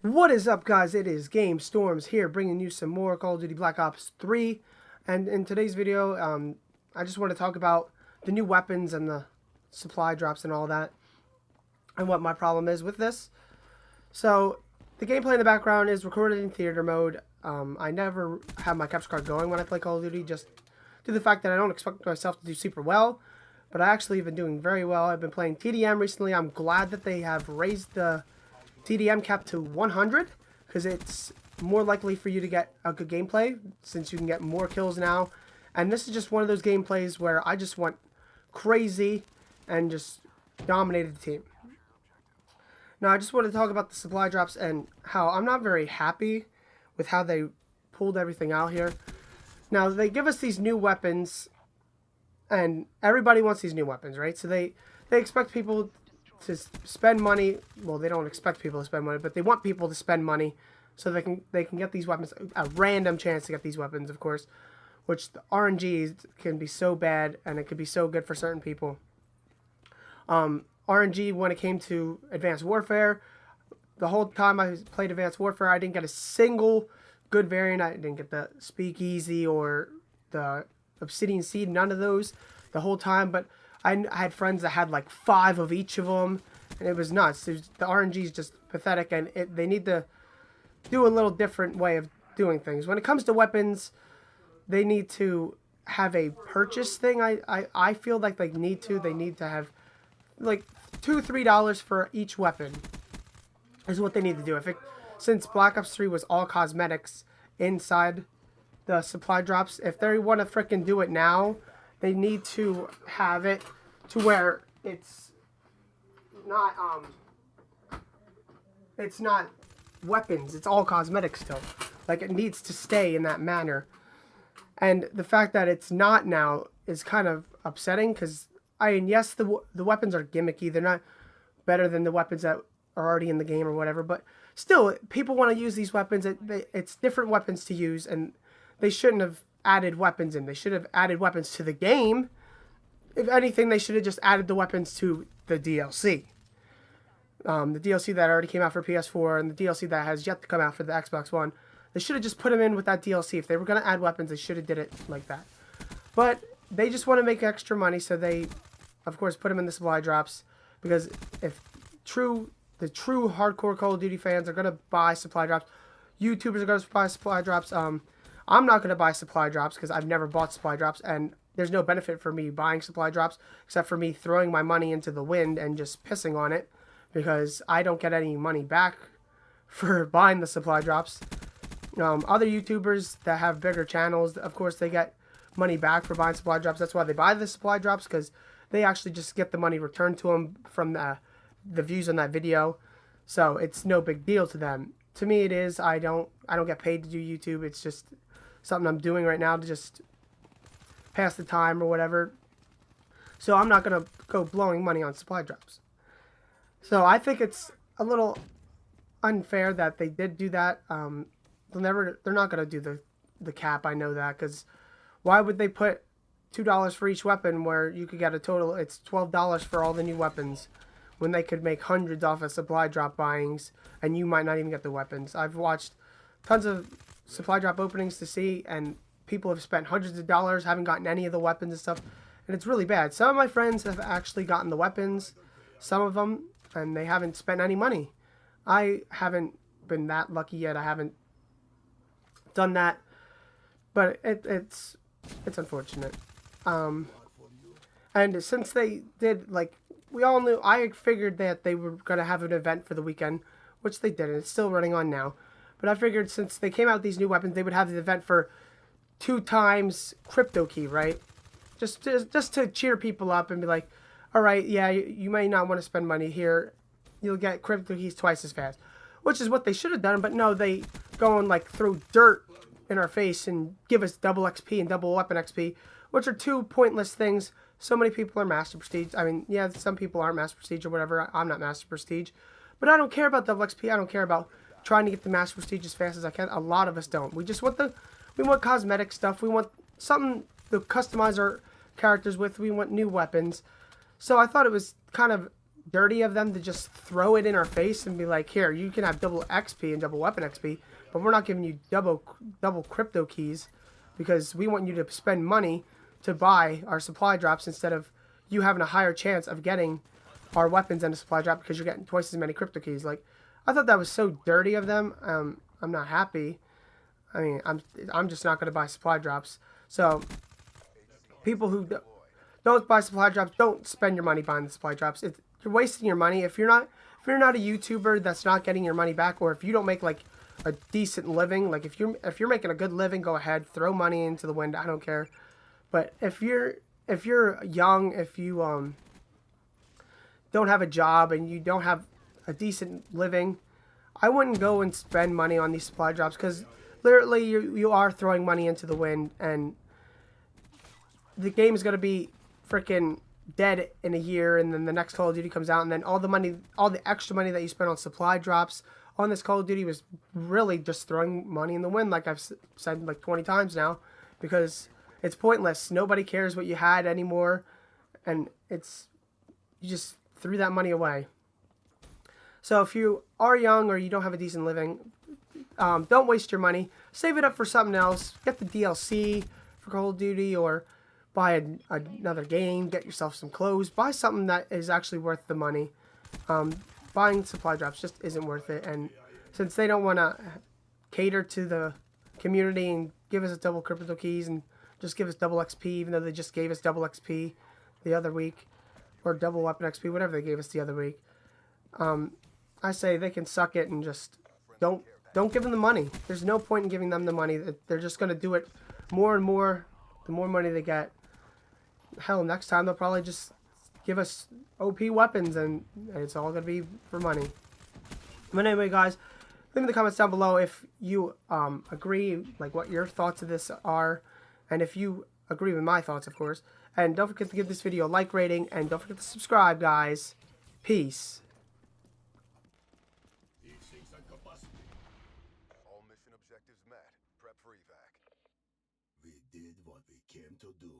What is up, guys? It is Game Storms here, bringing you some more Call of Duty Black Ops 3. And in today's video, I just want to talk about the new weapons and the supply drops and all that, and what my problem is with this. So, the gameplay in the background is recorded in theater mode. I never have my capture card going when I play Call of Duty, just due to the fact that I don't expect myself to do super well. But I actually have been doing very well. I've been playing TDM recently. I'm glad that they have raised the TDM cap to 100, because it's more likely for you to get a good gameplay since you can get more kills now. And this is just one of those gameplays where I just went crazy and just dominated the team. Now I just want to talk about the supply drops and how I'm not very happy with how they pulled everything out here. Now they give us these new weapons and everybody wants these new weapons, right? So they expect people to spend money. Well, they don't expect people to spend money, but they want people to spend money so they can get these weapons, a random chance to get these weapons, of course, which the RNG can be so bad and it could be so good for certain people. RNG, when it came to Advanced Warfare, the whole time I played Advanced Warfare, I didn't get a single good variant. I didn't get the Speakeasy or the Obsidian Seed, none of those the whole time, but I had friends that had like 5 of each of them, and it was nuts. The RNG is just pathetic, and they need to do a little different way of doing things. When it comes to weapons, they need to have a purchase thing. I feel like they need to have like $2-3 for each weapon is what they need to do. Since Black Ops 3 was all cosmetics inside the supply drops, if they want to frickin' do it now, they need to have it to where it's not weapons, it's all cosmetics still. Like, it needs to stay in that manner. And the fact that it's not now is kind of upsetting, because yes, the weapons are gimmicky. They're not better than the weapons that are already in the game or whatever, but still, people want to use these weapons. It's different weapons to use, and they shouldn't have added weapons in. They should have added weapons to the game. If anything, they should have just added the weapons to the DLC. The DLC that already came out for PS4 and the DLC that has yet to come out for the Xbox One. They should have just put them in with that DLC. If they were going to add weapons, they should have did it like that. But they just want to make extra money, so they, of course, put them in the supply drops. Because if the true hardcore Call of Duty fans are going to buy supply drops, YouTubers are going to buy supply drops. I'm not going to buy supply drops because I've never bought supply drops, and there's no benefit for me buying supply drops except for me throwing my money into the wind and just pissing on it, because I don't get any money back for buying the supply drops. Other YouTubers that have bigger channels, of course, they get money back for buying supply drops. That's why they buy the supply drops, because they actually just get the money returned to them from the views on that video. So it's no big deal to them. To me, it is. I don't get paid to do YouTube. It's just something I'm doing right now to just pass the time or whatever. So I'm not going to go blowing money on supply drops. So I think it's a little unfair that they did do that. They're not going to do the cap. I know that, because why would they put $2 for each weapon where you could get a total, it's $12 for all the new weapons, when they could make hundreds off of supply drop buyings and you might not even get the weapons. I've watched tons of supply drop openings to see, and people have spent hundreds of dollars, haven't gotten any of the weapons and stuff, and it's really bad. Some of my friends have actually gotten the weapons, some of them, and they haven't spent any money. I haven't been that lucky yet. I haven't done that, but it's unfortunate. And since they did, like, we all knew, I figured that they were going to have an event for the weekend, which they didn't. It's still running on now. But I figured since they came out with these new weapons, they would have the event for 2 times crypto key, right? Just to cheer people up and be like, all right, yeah, you may not want to spend money here. You'll get crypto keys twice as fast. Which is what they should have done, but no, they go and like throw dirt in our face and give us double XP and double weapon XP, which are 2 pointless things. So many people are Master Prestige. I mean, yeah, some people aren't Master Prestige or whatever. I'm not Master Prestige. But I don't care about double XP. I don't care about trying to get the Master Prestige as fast as I can. A lot of us don't. We just want we want cosmetic stuff. We want something to customize our characters with. We want new weapons. So I thought it was kind of dirty of them to just throw it in our face and be like, here, you can have double XP and double weapon XP, but we're not giving you double crypto keys because we want you to spend money to buy our supply drops instead of you having a higher chance of getting our weapons and a supply drop because you're getting twice as many crypto keys. Like, I thought that was so dirty of them. I'm not happy. I mean, I'm just not going to buy supply drops. So, people who don't buy supply drops, don't spend your money buying the supply drops. You're wasting your money. If you're not a YouTuber that's not getting your money back, or if you don't make like a decent living, like if you're making a good living, go ahead, throw money into the wind. I don't care. But if you're young, if you don't have a job and you don't have a decent living, I wouldn't go and spend money on these supply drops because literally you are throwing money into the wind, and the game is going to be freaking dead in a year, and then the next Call of Duty comes out, and then all the extra money that you spent on supply drops on this Call of Duty was really just throwing money in the wind, like I've said like 20 times now, because it's pointless. Nobody cares what you had anymore, and you just threw that money away. So if you are young or you don't have a decent living, don't waste your money. Save it up for something else. Get the DLC for Call of Duty, or buy another game. Get yourself some clothes. Buy something that is actually worth the money. Buying supply drops just isn't worth it. And since they don't want to cater to the community and give us double crypto keys and just give us double XP, even though they just gave us double XP the other week, or double weapon XP, whatever they gave us the other week, I say they can suck it and just don't give them the money. There's no point in giving them the money. They're just going to do it more and more the more money they get. Hell, next time they'll probably just give us OP weapons, and it's all going to be for money. But anyway, guys, leave in the comments down below if you agree, like what your thoughts of this are, and if you agree with my thoughts, of course. And don't forget to give this video a like rating, and don't forget to subscribe, guys. Peace. All mission objectives met. Prep for evac. We did what we came to do.